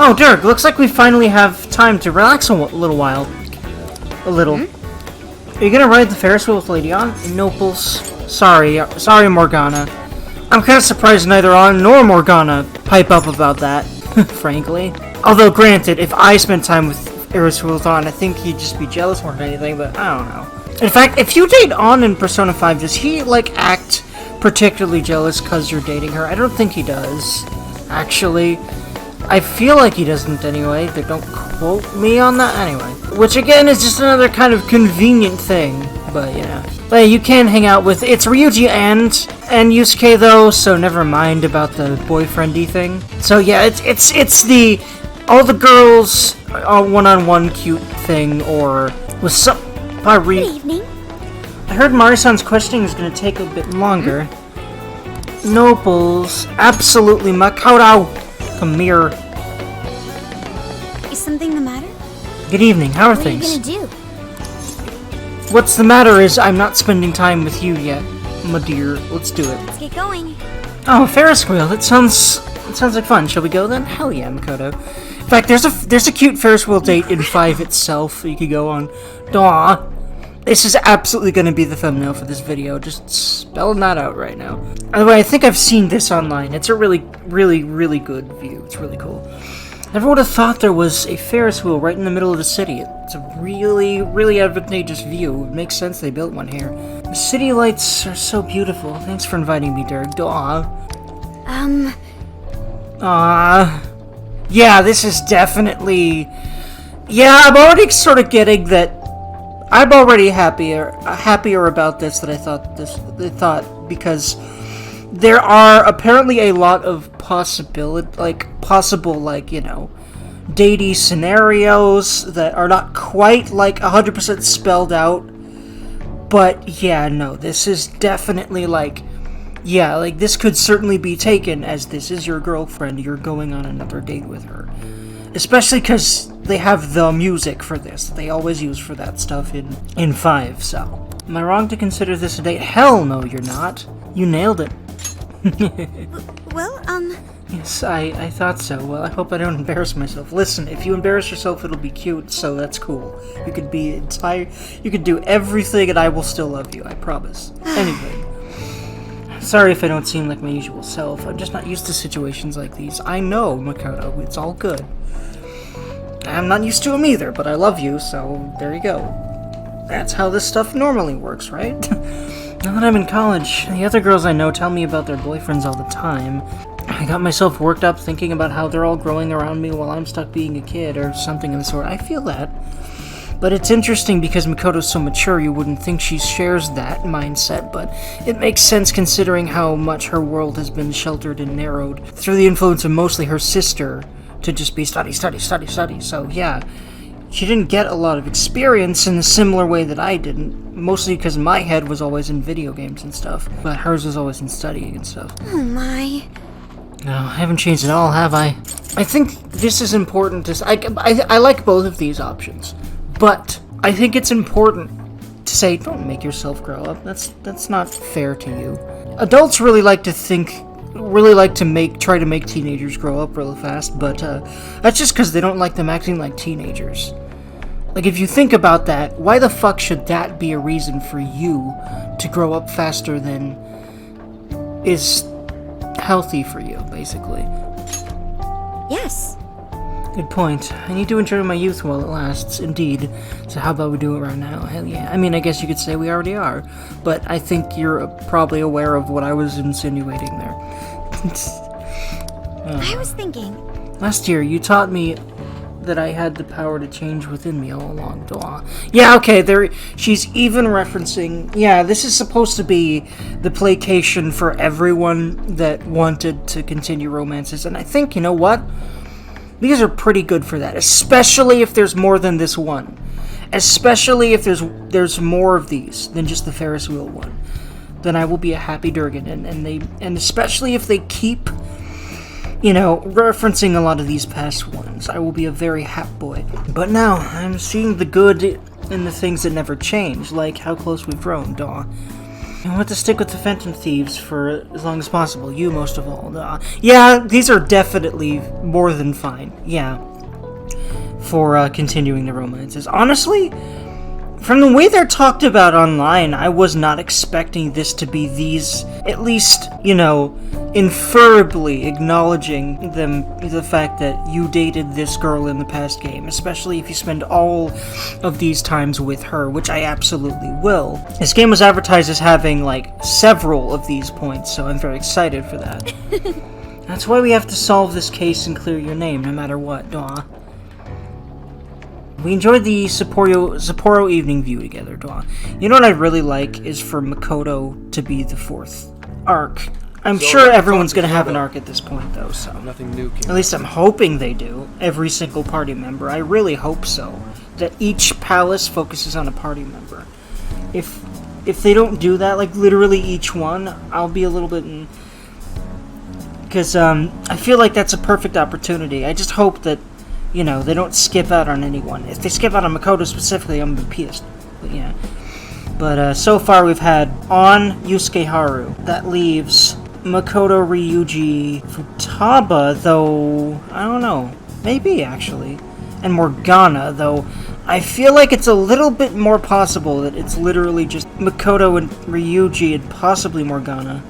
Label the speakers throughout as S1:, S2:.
S1: Oh, Dirk, looks like we finally have time to relax a little while. A little. Are you gonna ride the Ferris wheel with Lady On? Nopals. Sorry, Morgana. I'm kind of surprised neither On nor Morgana pipe up about that, frankly. Although, granted, if I spent time with Ferris wheels On, I think he'd just be jealous more than anything, but I don't know. In fact, if you date On in Persona 5, does he, like, act particularly jealous because you're dating her? I don't think he does, actually. I feel like he doesn't anyway, but don't quote me on that anyway. Which again is just another kind of convenient thing, but yeah. But you can hang out with, it's Ryuji and Yusuke though, so never mind about the boyfriendy thing. So yeah, it's the, all the girls one-on-one cute thing, or with some,
S2: Good evening.
S1: I heard Mari-san's questioning is gonna take a bit longer. Nopals, absolutely, Makoto! Come here.
S2: Is something the matter?
S1: Good evening, how are things?
S2: What are you gonna do?
S1: What's the matter is I'm not spending time with you yet, my dear. Let's do it.
S2: Let's get going.
S1: Oh, Ferris wheel. That sounds like fun. Shall we go then? Hell yeah, Makoto. In fact, there's a cute Ferris wheel date in 5 itself that you could go on. Aw. This is absolutely going to be the thumbnail for this video. Just spelling that out right now. By the way, I think I've seen this online. It's a really, really, really good view. It's really cool. Never would have thought there was a Ferris wheel right in the middle of the city. It's a really, really advantageous view. It makes sense they built one here. The city lights are so beautiful. Thanks for inviting me, Derg. Yeah, this is definitely... Yeah, I'm already sort of getting that... I'm already happier about this than I thought, because there are apparently a lot of possible, you know, datey scenarios that are not quite, like, 100% spelled out, but, yeah, no, this is definitely, like, yeah, like, this could certainly be taken as this is your girlfriend, you're going on another date with her. Especially because they have the music for this. They always use for that stuff in 5, so. Am I wrong to consider this a date? Hell no, you're not. You nailed it.
S2: Well,
S1: Yes, I thought so. Well, I hope I don't embarrass myself. Listen, if you embarrass yourself, it'll be cute, so that's cool. You could be you could do everything and I will still love you, I promise. Anyway. Sorry if I don't seem like my usual self. I'm just not used to situations like these. I know, Makoto. It's all good. I'm not used to them either, but I love you, so there you go. That's how this stuff normally works, right? Now that I'm in college, the other girls I know tell me about their boyfriends all the time. I got myself worked up thinking about how they're all growing around me while I'm stuck being a kid, or something of the sort. I feel that. But it's interesting because Makoto's so mature you wouldn't think she shares that mindset, but it makes sense considering how much her world has been sheltered and narrowed through the influence of mostly her sister to just be study. So yeah, she didn't get a lot of experience in a similar way that I didn't, mostly because my head was always in video games and stuff, but hers was always in studying and stuff.
S2: oh my.
S1: No, I haven't changed at all, have I? I think this is important to... I like both of these options. But I think it's important to say, don't make yourself grow up. That's not fair to you. Adults really like to try to make teenagers grow up really fast, but that's just because they don't like them acting like teenagers. Like, if you think about that, why the fuck should that be a reason for you to grow up faster than is healthy for you, basically?
S2: Yes.
S1: Good point. I need to enjoy my youth while it lasts, indeed. So how about we do it right now? Hell yeah. I mean, I guess you could say we already are, but I think you're probably aware of what I was insinuating there.
S2: I was thinking.
S1: Last year, you taught me that I had the power to change within me all along. Yeah, okay, she's even referencing... Yeah, this is supposed to be the placation for everyone that wanted to continue romances, and I think, you know what? These are pretty good for that, especially if there's more than this one. Especially if there's more of these than just the Ferris wheel one. Then I will be a happy Durgan, and especially if they keep, you know, referencing a lot of these past ones, I will be a very happy boy. But now, I'm seeing the good in the things that never change, like how close we've grown, I want to stick with the Phantom Thieves for as long as possible. You most of all. Yeah, these are definitely more than fine. Yeah. For continuing the romances. Honestly, from the way they're talked about online, I was not expecting this to be these, at least, you know, inferably acknowledging the fact that you dated this girl in the past game, especially if you spend all of these times with her, which I absolutely will. This game was advertised as having, like, several of these points, so I'm very excited for that. That's why we have to solve this case and clear your name, no matter what, Daw. We enjoyed the Sapporo evening view together, Dawn. You know what I'd really like is for Makoto to be the 4th arc. I'm sure everyone's going to have an arc at this point, though, so...
S3: Nothing new came
S1: at least I'm hoping they do. Every single party member. I really hope so. That each palace focuses on a party member. If they don't do that, like literally each one, I'll be a little bit... Because I feel like that's a perfect opportunity. I just hope that, you know, they don't skip out on anyone. If they skip out on Makoto specifically, I'm gonna be pissed. But yeah. But so far we've had On, Yusuke Haru. That leaves Makoto, Ryuji, Futaba, though I don't know. Maybe actually. And Morgana, though I feel like it's a little bit more possible that it's literally just Makoto and Ryuji and possibly Morgana.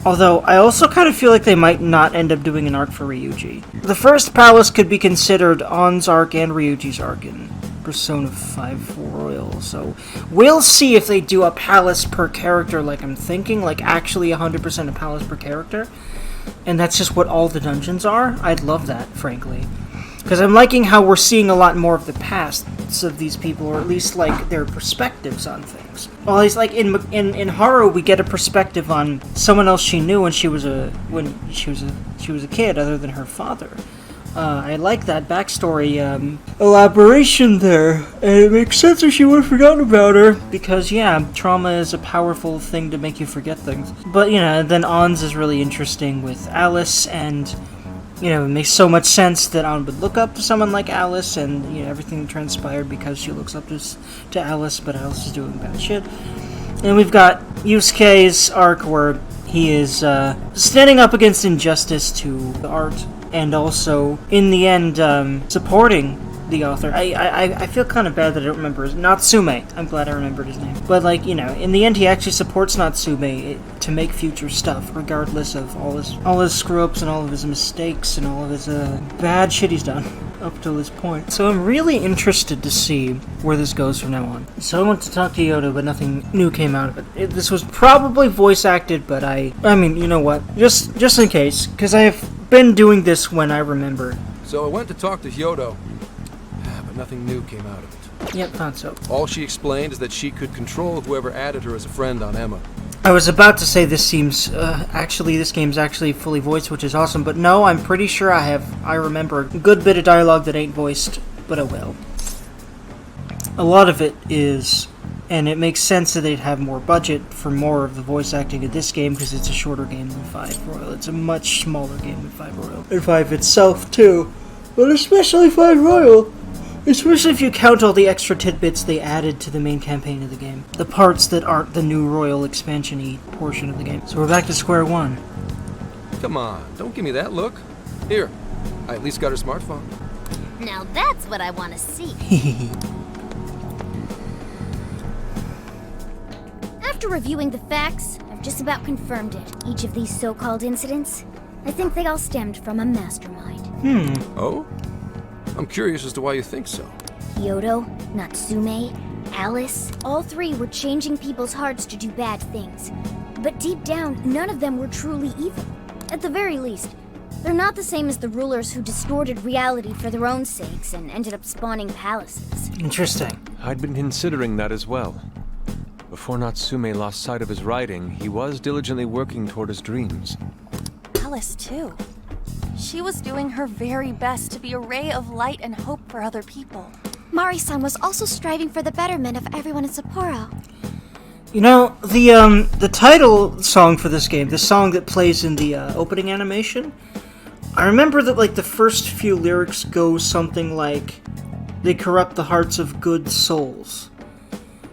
S1: Although, I also kind of feel like they might not end up doing an arc for Ryuji. The first palace could be considered On's arc and Ryuji's arc in Persona 5 Royal, so we'll see if they do a palace per character like I'm thinking, like actually 100% a palace per character, and that's just what all the dungeons are. I'd love that, frankly. Because I'm liking how we're seeing a lot more of the pasts of these people, or at least, like, their perspectives on things. Well, at least, like, in Haru, we get a perspective on someone else she knew when she was a kid, other than her father. I like that backstory, elaboration there, and it makes sense if she would have forgotten about her, because, yeah, trauma is a powerful thing to make you forget things. But, you know, then On's is really interesting with Alice, and... you know, it makes so much sense that On would look up to someone like Alice, and, you know, everything transpired because she looks up to Alice, but Alice is doing bad shit. And we've got Yusuke's arc where he is standing up against injustice to the art, and also, in the end, supporting the author. I feel kind of bad that I don't remember his... Natsume. I'm glad I remembered his name. But, like, you know, in the end, he actually supports Natsume to make future stuff, regardless of all his screw-ups and all of his mistakes and all of his bad shit he's done up to this point. So I'm really interested to see where this goes from now on. So I went to talk to Yoda, but nothing new came out of it. This was probably voice acted, but I mean, you know what? Just in case, because I have been doing this when I remember.
S3: So I went to talk to Hyodo, but nothing new came out of it.
S1: Yep, thought so.
S3: All she explained is that she could control whoever added her as a friend on Emma.
S1: I was about to say this game's actually fully voiced, which is awesome, but no, I'm pretty sure I remember a good bit of dialogue that ain't voiced, but oh well. A lot of it is, and it makes sense that they'd have more budget for more of the voice acting of this game, because it's a shorter game than 5 Royal. It's a much smaller game than 5 Royal. And 5 itself, too. But especially 5 Royal. Especially if you count all the extra tidbits they added to the main campaign of the game. The parts that aren't the new Royal expansion-y portion of the game. So we're back to square one.
S3: Come on, don't give me that look. Here, I at least got her smartphone.
S2: Now that's what I want to see. After reviewing the facts, I've just about confirmed it. Each of these so-called incidents, I think they all stemmed from a mastermind.
S3: Oh? I'm curious as to why you think so.
S2: Hyodo, Natsume, Alice, all three were changing people's hearts to do bad things. But deep down, none of them were truly evil. At the very least, they're not the same as the rulers who distorted reality for their own sakes and ended up spawning palaces.
S1: Interesting.
S4: I'd been considering that as well. Before Natsume lost sight of his writing, he was diligently working toward his dreams.
S5: Alice, too. She was doing her very best to be a ray of light and hope for other people.
S2: Mari-san was also striving for the betterment of everyone in Sapporo.
S1: You know, the title song for this game, the song that plays in the opening animation, I remember that, like, the first few lyrics go something like, "They corrupt the hearts of good souls."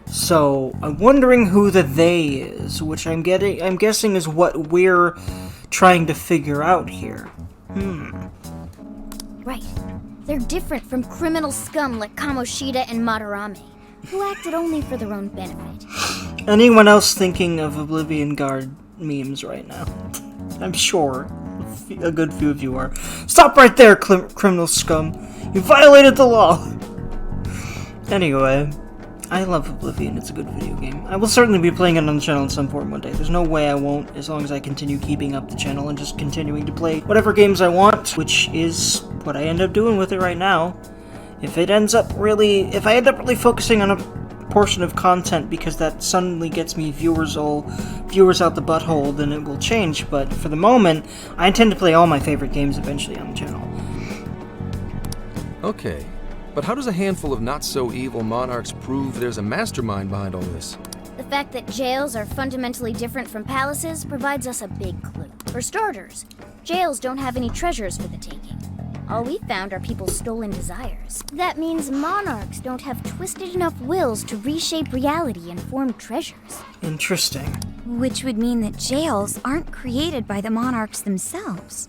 S1: So I'm wondering who the they is, which I'm guessing is what we're trying to figure out here.
S2: Right. They're different from criminal scum like Kamoshida and Madarame, who acted only for their own benefit.
S1: Anyone else thinking of Oblivion Guard memes right now? I'm sure a good few of you are. Stop right there, criminal scum! You violated the law! Anyway, I love Oblivion. It's a good video game. I will certainly be playing it on the channel in some form one day. There's no way I won't, as long as I continue keeping up the channel and just continuing to play whatever games I want, which is what I end up doing with it right now. If I end up really focusing on a portion of content because that suddenly gets me viewers out the butthole, then it will change. But for the moment, I intend to play all my favorite games eventually on the channel.
S3: Okay, but how does a handful of not-so-evil monarchs prove there's a mastermind behind all this?
S2: The fact that jails are fundamentally different from palaces provides us a big clue. For starters, jails don't have any treasures for the taking. All we found are people's stolen desires. That means monarchs don't have twisted enough wills to reshape reality and form treasures.
S1: Interesting.
S6: Which would mean that jails aren't created by the monarchs themselves.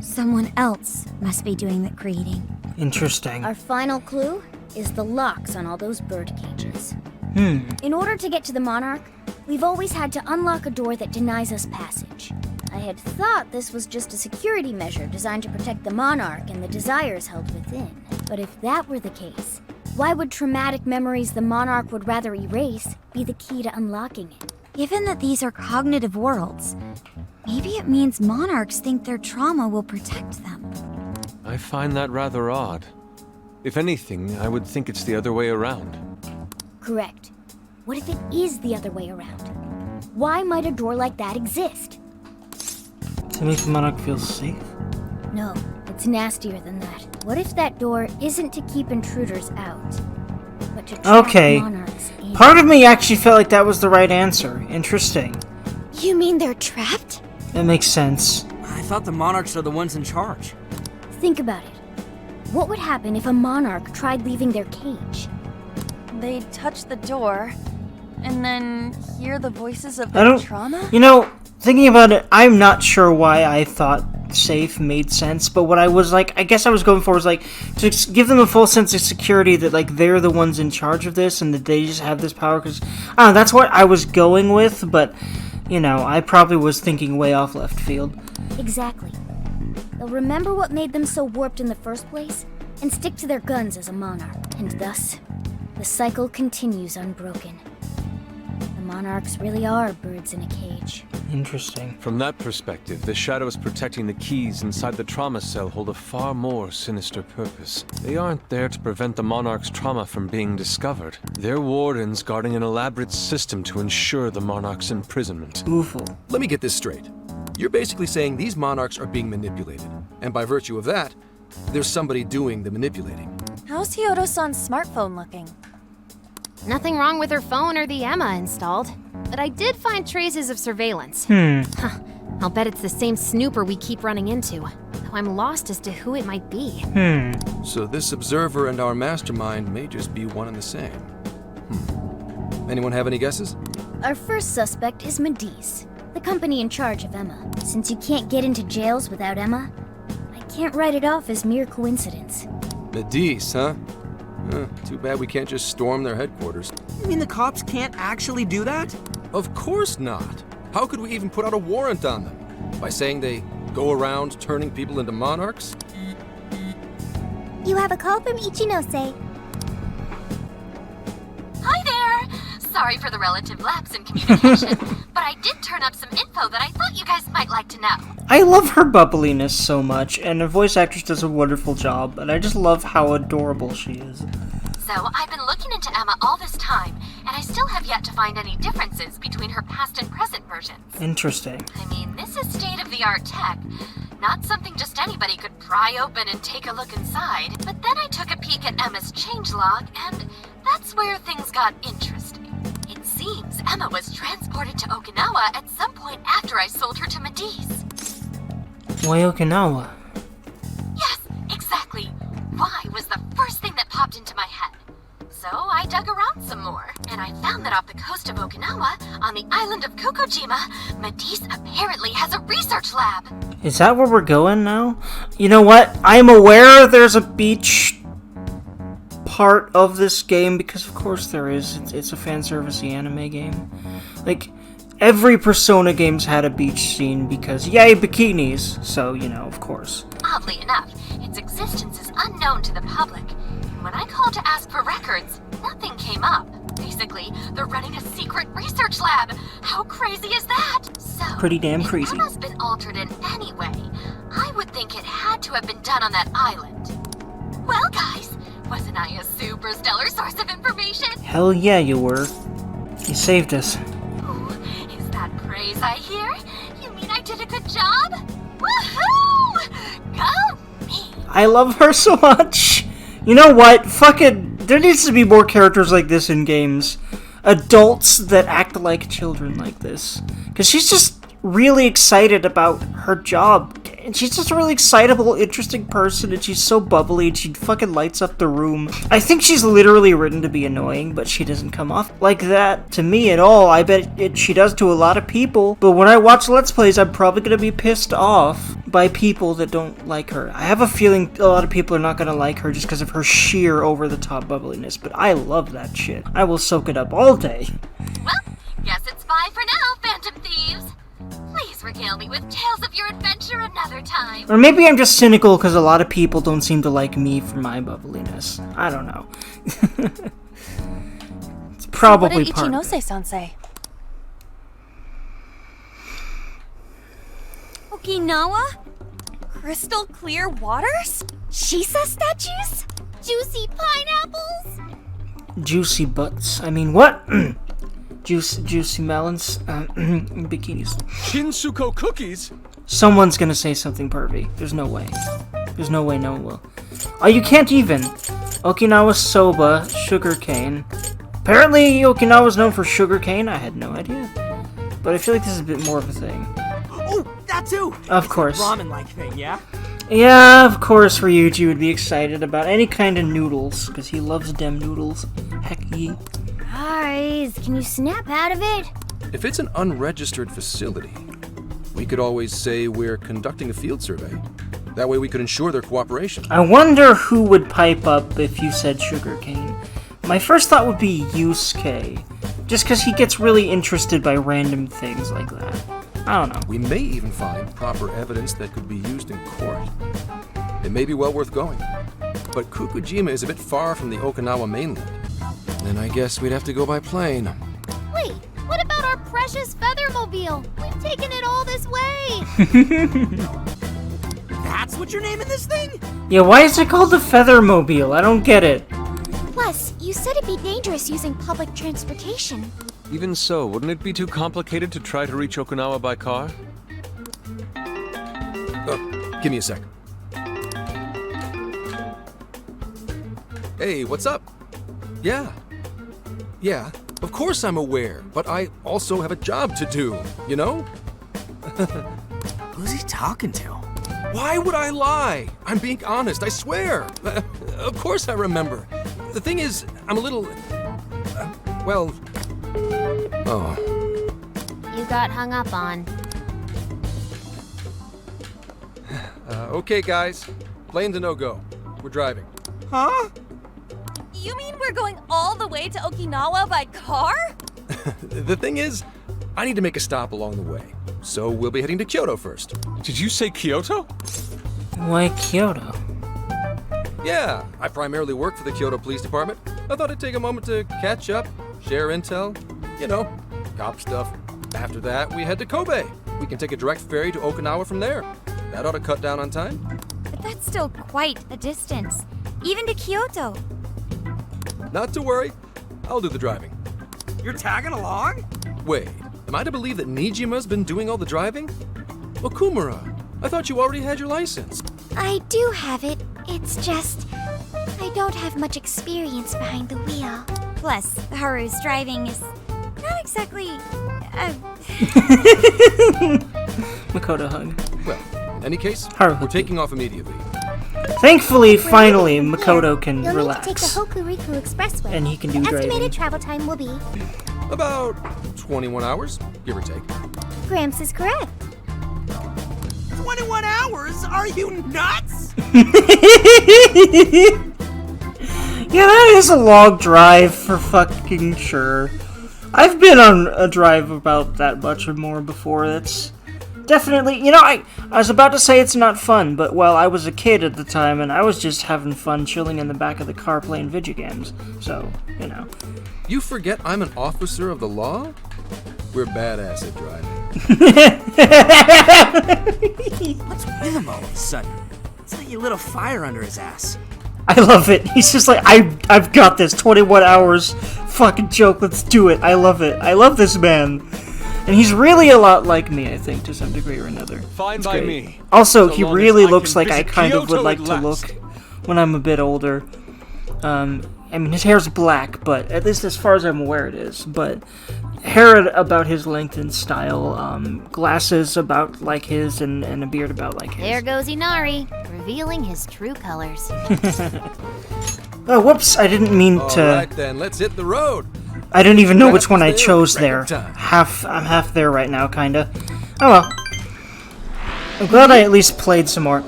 S6: Someone else must be doing the creating.
S1: Interesting.
S2: Our final clue is the locks on all those bird cages. In order to get to the monarch, we've always had to unlock a door that denies us passage. I had thought this was just a security measure designed to protect the monarch and the desires held within. But if that were the case, why would traumatic memories the monarch would rather erase be the key to unlocking it?
S6: Given that these are cognitive worlds, maybe it means monarchs think their trauma will protect them.
S4: I find that rather odd. If anything, I would think it's the other way around.
S2: Correct. What if it is the other way around? Why might a door like that exist?
S1: To make the monarch feel safe?
S2: No, it's nastier than that. What if that door isn't to keep intruders out, but to trap monarchs in?
S1: Part of me actually felt like that was the right answer. Interesting.
S6: You mean they're trapped?
S1: That makes sense.
S7: I thought the monarchs are the ones in charge.
S2: Think about it. What would happen if a monarch tried leaving their cage?
S5: They'd touch the door, and then hear the voices of their trauma?
S1: You know, thinking about it, I'm not sure why I thought safe made sense, but what I was like, I guess I was going for was like, to give them a full sense of security that like they're the ones in charge of this and that they just have this power, because, I don't know, that's what I was going with, but, you know, I probably was thinking way off left field.
S2: Exactly. They'll remember what made them so warped in the first place, and stick to their guns as a monarch, and thus, the cycle continues unbroken. The monarchs really are birds in a cage.
S1: Interesting.
S4: From that perspective, the shadows protecting the keys inside the trauma cell hold a far more sinister purpose. They aren't there to prevent the monarch's trauma from being discovered. They're wardens guarding an elaborate system to ensure the monarch's imprisonment.
S1: Awful.
S3: Let me get this straight. You're basically saying these monarchs are being manipulated, and by virtue of that, there's somebody doing the manipulating.
S5: How's Hyodo-san's smartphone looking?
S8: Nothing wrong with her phone or the Emma installed, but I did find traces of surveillance. I'll bet it's the same snooper we keep running into, though I'm lost as to who it might be.
S3: So this observer and our mastermind may just be one and the same. Anyone have any guesses?
S2: Our first suspect is Medice, the company in charge of Emma. Since you can't get into jails without Emma, I can't write it off as mere coincidence.
S3: Medice, huh? Too bad we can't just storm their headquarters.
S7: You mean the cops can't actually do that?
S3: Of course not. How could we even put out a warrant on them? By saying they go around turning people into monarchs?
S6: You have a call from Ichinose.
S9: Hi there! Sorry for the relative lapse in communication, but I did turn up some info that I thought you guys might like to know.
S1: I love her bubbliness so much, and the voice actress does a wonderful job, and I just love how adorable she is.
S9: So, I've been looking into Emma all this time, and I still have yet to find any differences between her past and present versions.
S1: Interesting.
S9: I mean, this is state-of-the-art tech. Not something just anybody could pry open and take a look inside. But then I took a peek at Emma's changelog, and that's where things got interesting. It seems Emma was transported to Okinawa at some point after I sold her to Medice.
S1: Why Okinawa?
S9: Yes, exactly. Why was the first thing that popped into my head. So I dug around some more, and I off the coast of Okinawa, on the island of Kokojima, Matisse apparently has a research lab.
S1: Is that where we're going now? You know what? I'm aware there's a beach part of this game, because of course there is. It's a fan servicey anime game. Like, every Persona game's had a beach scene because, yay, bikinis! So, you know, of course.
S9: Oddly enough, its existence is unknown to the public. And when I called to ask for records, nothing came up. Basically, they're running a secret research lab. How crazy is that? So,
S1: Pretty damn crazy.
S9: If Emma's been altered in any way, I would think it had to have been done on that island. Well, guys, wasn't I a super stellar source of information?
S1: Hell yeah, you were. You saved us.
S9: Ooh, is that praise I hear? You mean I did a good job? Woohoo! Go me!
S1: I love her so much. You know what? Fucking, there needs to be more characters like this in games. Adults that act like children like this. Because she's just really excited about her job. And she's just a really excitable, interesting person, and she's so bubbly, and she fucking lights up the room. I think she's literally written to be annoying, but she doesn't come off like that to me at all. I bet she does to a lot of people, but when I watch Let's Plays, I'm probably gonna be pissed off by people that don't like her. I have a feeling a lot of people are not gonna like her just because of her sheer over-the-top bubbliness, but I love that shit. I will soak it up all day.
S9: Well, guess it's bye for now, Phantom Thieves. Please regale me with tales of your adventure another time.
S1: Or maybe I'm just cynical because a lot of people don't seem to like me for my bubbliness. I don't know. It's probably
S5: What did
S1: part of it.
S5: Ichinose-san say?
S6: Okinawa?
S5: Crystal clear waters?
S6: Shisa statues?
S2: Juicy pineapples?
S1: Juicy butts. I mean, what? Juicy melons. Bikinis.
S3: Shinsuko cookies?
S1: Someone's gonna say something pervy. There's no way. There's no way no one will. Oh, you can't even. Okinawa soba, sugarcane. Apparently, Okinawa's known for sugarcane. I had no idea. But I feel like this is a bit more of a thing.
S7: Oh, that too!
S1: Of course.
S7: Ramen-like thing, yeah?
S1: Yeah, of course Ryuji would be excited about any kind of noodles, because he loves dem noodles. Heck ye.
S2: Guys, can you snap out of it?
S3: If it's an unregistered facility, we could always say we're conducting a field survey. That way we could ensure their cooperation.
S1: I wonder who would pipe up if you said sugarcane. My first thought would be Yusuke, just because he gets really interested by random things like that. I don't know.
S3: We may even find proper evidence that could be used in court. It may be well worth going. But Kokojima is a bit far from the Okinawa mainland. Then I guess we'd have to go by plane.
S2: Wait, what about our precious feathermobile? We've taken it all this way.
S7: That's what you're naming this thing?
S1: Yeah, why is it called the Feathermobile? I don't get it.
S2: Plus, you said it'd be dangerous using public transportation.
S4: Even so, wouldn't it be too complicated to try to reach Okinawa by car?
S3: Give me a sec. Hey, what's up? Yeah, of course I'm aware, but I also have a job to do, you know?
S7: Who's he talking to?
S3: Why would I lie? I'm being honest, I swear. Of course I remember. The thing is, I'm a little... well... Oh.
S8: You got hung up on.
S3: Okay, guys. Playing's a no-go. We're driving.
S7: Huh?
S5: You mean we're going all the way to Okinawa by car?
S3: The thing is, I need to make a stop along the way. So we'll be heading to Kyoto first.
S4: Did you say Kyoto?
S1: Why Kyoto?
S3: Yeah, I primarily work for the Kyoto Police Department. I thought I'd take a moment to catch up, share intel, you know, cop stuff. After that, we head to Kobe. We can take a direct ferry to Okinawa from there. That ought to cut down on time.
S6: But that's still quite a distance. Even to Kyoto.
S3: Not to worry, I'll do the driving.
S7: You're tagging along?
S3: Wait, am I to believe that Nijima's been doing all the driving? Okumura, I thought you already had your license.
S2: I do have it. It's just... I don't have much experience behind the wheel.
S6: Plus, Haru's driving is not exactly...
S1: Makoto hug.
S3: Well, in any case,
S1: Haruhi.
S3: we're taking off immediately.
S1: Thankfully, finally, Makoto can
S2: You'll
S1: relax.
S2: need to take the Hokuriku Expressway.
S1: And he can do
S2: the
S1: driving.
S2: estimated travel time will be
S3: About 21 hours, give or take.
S2: Gramps is correct.
S7: 21 hours? Are you nuts?
S1: Yeah, that is a long drive for fucking sure. I've been on a drive about that much or more before. That's definitely, you know, I was about to say it's not fun, but well, I was a kid at the time and I was just having fun chilling in the back of the car playing video games. So, you know.
S3: You forget I'm an officer of the law? We're badass at driving.
S7: What's with him all of a sudden? It's like you lit a fire under his ass.
S1: I love it. He's just like, I've got this 21 hours fucking joke. Let's do it. I love it. I love this man. And he's really a lot like me, I think, to some degree or another.
S4: Fine by me.
S1: Also,
S4: So
S1: he
S4: long
S1: really
S4: as I
S1: looks
S4: can
S1: like I
S4: visit
S1: kind of would
S4: Kyoto
S1: like
S4: at
S1: to
S4: last.
S1: look when I'm a bit older. I mean, his hair's black, but at least as far as I'm aware it is. But hair about his length and style, glasses about like his, and a beard about like his.
S8: There goes Inari, revealing his true colors.
S1: Oh, whoops! I didn't mean to.
S3: Alright then, let's hit the road.
S1: I didn't even know
S3: Right
S1: which
S3: up
S1: one I
S3: there,
S1: chose there.
S3: record time.
S1: I'm half there right now, kinda. Oh well. I'm glad I at least played some more.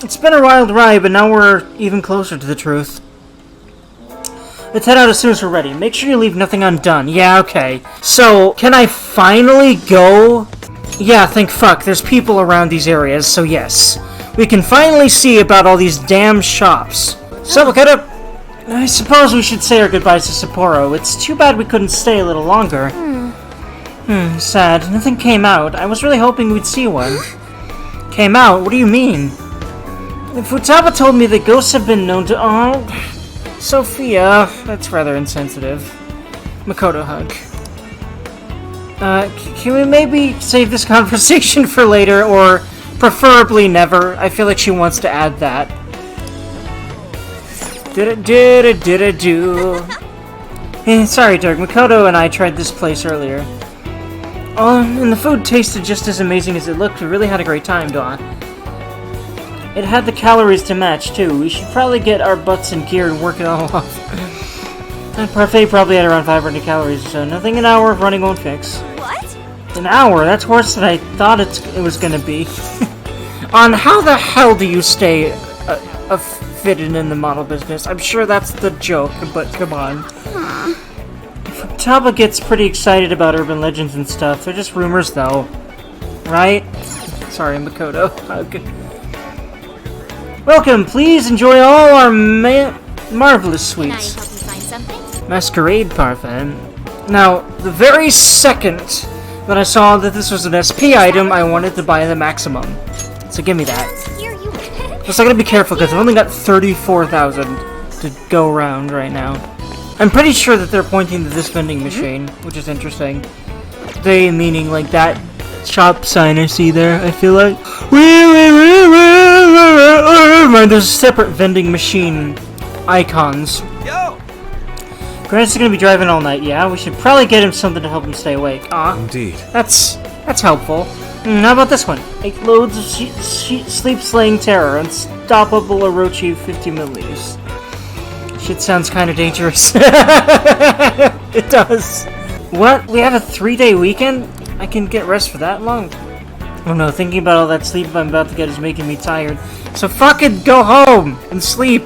S1: It's been a wild ride, but now we're even closer to the truth. Let's head out as soon as we're ready. Make sure you leave nothing undone. Yeah, okay. So, can I finally go? Yeah, thank fuck. There's people around these areas, so yes. We can finally see about all these damn shops. So, we'll get up. I suppose we should say our goodbyes to Sapporo. It's too bad we couldn't stay a little longer. Sad. Nothing came out. I was really hoping we'd see one. Came out? What do you mean? Futaba told me that ghosts have been known to... Oh... Sophia, that's rather insensitive. Makoto hug. Can we maybe save this conversation for later, or preferably never? I feel like she wants to add that. Did-a-do. Sorry, Dirk. Makoto and I tried this place earlier. Oh, and the food tasted just as amazing as it looked. We really had a great time, Dawn. It had the calories to match, too. We should probably get our butts in gear and work it all off. That parfait probably had around 500 calories, so nothing an hour of running won't fix.
S6: What?
S1: An hour? That's worse than I thought it was gonna be. On how the hell do you stay fitted in the model business? I'm sure that's the joke, but come on. Taba gets pretty excited about urban legends and stuff. They're just rumors, though. Right? Sorry, Makoto. Okay. Welcome, please enjoy all our marvelous
S2: Can I
S1: sweets.
S2: help you find something?
S1: Masquerade parfait. Now, the very second that I saw that this was an SP item, I wanted to buy the maximum. So give me that.
S2: Here you
S1: Just I gotta be careful because I've only got 34,000 to go around right now. I'm pretty sure that they're pointing to this vending machine, which is interesting. They meaning like that shop sign I see there, I feel like. There's separate vending machine icons.
S7: Yo!
S1: Grant's gonna be driving all night, yeah? We should probably get him something to help him stay awake. Aw,
S4: Indeed.
S1: that's helpful. How about this one? 8 loads of sleep-slaying terror, unstoppable Orochi 50 milliliters. Shit sounds kinda dangerous. It does. What? We have a 3-day weekend? I can get rest for that long? Oh no, thinking about all that sleep I'm about to get is making me tired. So fucking go home and sleep.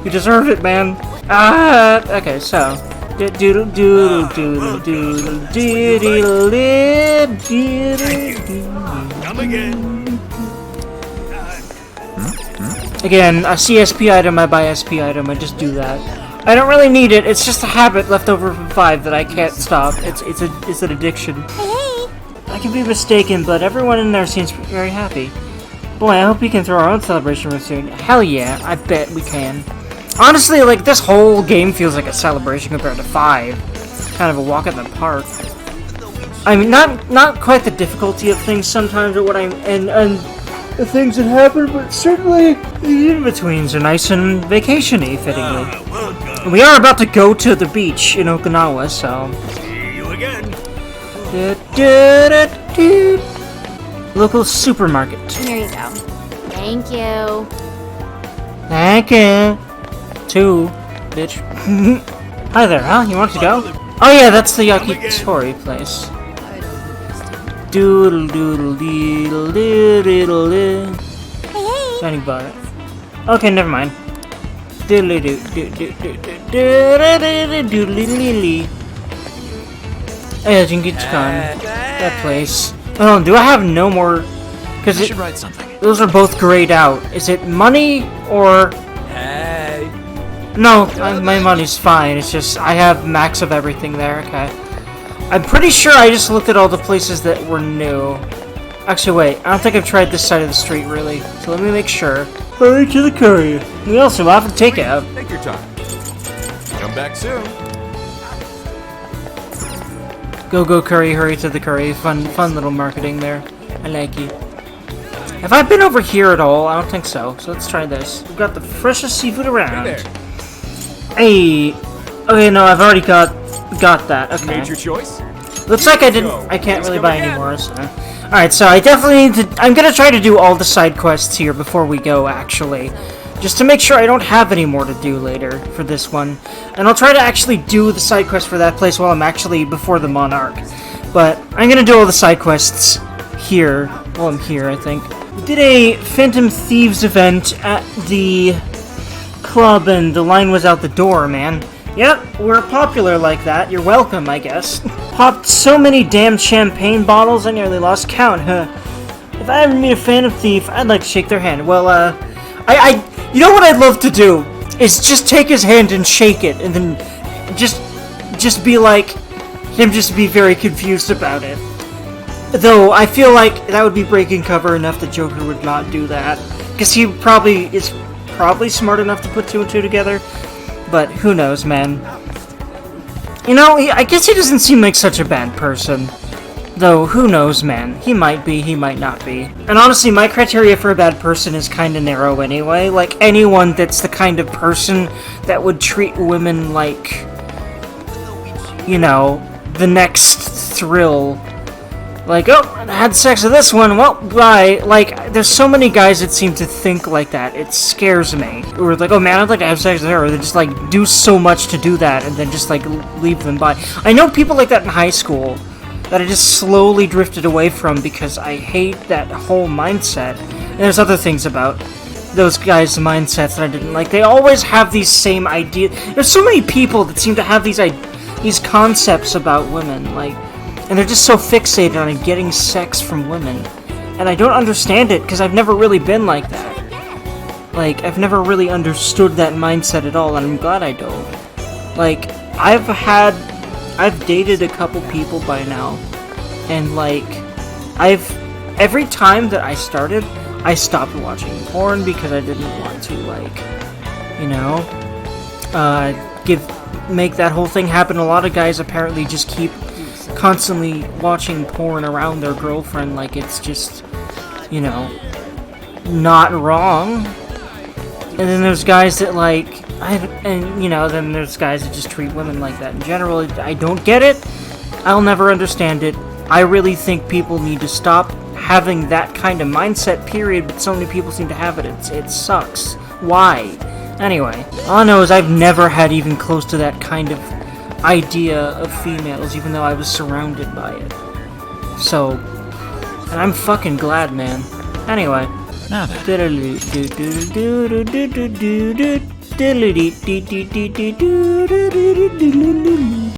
S1: You deserve it, man. Okay, so. Doodle doodle doodle doodle doodle doodle.
S7: Come again.
S1: Again, a CSP item, I buy SP item, I just do that. I don't really need it, it's just a habit left over from 5 that I can't stop. It's an addiction. I can be mistaken, but everyone in there seems very happy. Boy, I hope we can throw our own celebration room soon. Hell yeah, I bet we can. Honestly, like, this whole game feels like a celebration compared to 5. Kind of a walk in the park. I mean, not quite the difficulty of things sometimes, or what and the things that happen, but certainly the in-betweens are nice and vacation-y, fittingly. We are about to go to the beach in Okinawa, so...
S7: See you again.
S1: Local supermarket.
S8: Here you go. Thank you.
S1: Thank you. 2, bitch. Hi there, huh? You want to go? Oh yeah, that's the yakitori place. Doodle doodle doodle doodle doodle. Shining bar. Okay, never mind. Doodle doodle doodle doodle. Oh yeah, Jingitsukan. That place. Oh, do I have no more? Because
S7: I should write something.
S1: those are both grayed out. Is it money or?
S7: Hey.
S1: No, my money's fine. It's just I have max of everything there. Okay. I'm pretty sure I just looked at all the places that were new. Actually, wait. I don't think I've tried this side of the street really. So let me make sure. Hurry to the curry. We also have a takeout.
S10: Take your time. Come back soon.
S1: Go curry, hurry to the curry. Fun little marketing there. I like it. Have I been over here at all? I don't think so. So let's try this. We've got the freshest seafood around.
S10: Hey there.
S1: Hey. Okay, no, I've already got that. Okay.
S10: Made your choice?
S1: Looks like I didn't. I can't really buy any more. So. All right, so I definitely need to. I'm gonna try to do all the side quests here before we go. Actually, just to make sure I don't have any more to do later for this one. And I'll try to actually do the side quest for that place while I'm actually before the Monarch. But I'm gonna do all the side quests here while I'm here. I think we did a Phantom Thieves event at the club, and the line was out the door, man. Yep, we're popular like that. You're welcome, I guess. Popped so many damn champagne bottles, I nearly lost count, huh? If I ever meet a Phantom Thief, I'd like to shake their hand. Well, you know what I'd love to do? Is just take his hand and shake it, and then just be like, him just be very confused about it. Though, I feel like that would be breaking cover enough that Joker would not do that. Because he is probably smart enough to put two and two together. But who knows, man. You know, I guess he doesn't seem like such a bad person. Though, who knows, man. He might be, he might not be. And honestly, my criteria for a bad person is kinda narrow anyway. Like, anyone that's the kind of person that would treat women like, you know, the next thrill. Like, oh, I had sex with this one, well, bye. Like, there's so many guys that seem to think like that. It scares me. Or like, oh man, I'd like to have sex with her. Or they just, like, do so much to do that and then just, like, leave them by. I know people like that in high school that I just slowly drifted away from because I hate that whole mindset. And there's other things about those guys' mindsets that I didn't like. They always have these same ideas. There's so many people that seem to have these concepts about women, like, and they're just so fixated on getting sex from women. And I don't understand it, because I've never really been like that. Like, I've never really understood that mindset at all, and I'm glad I don't. Like, I've dated a couple people by now, and like, every time that I started, I stopped watching porn because I didn't want to, like, you know, make that whole thing happen. A lot of guys apparently just keep constantly watching porn around their girlfriend like it's just, you know, not wrong. And then there's guys that like, then there's guys that just treat women like that in general. I don't get it. I'll never understand it. I really think people need to stop having that kind of mindset, period, but so many people seem to have it. It sucks. Why? Anyway, all I know is I've never had even close to that kind of idea of females, even though I was surrounded by it. So, and I'm fucking glad, man. Anyway.
S7: Now then.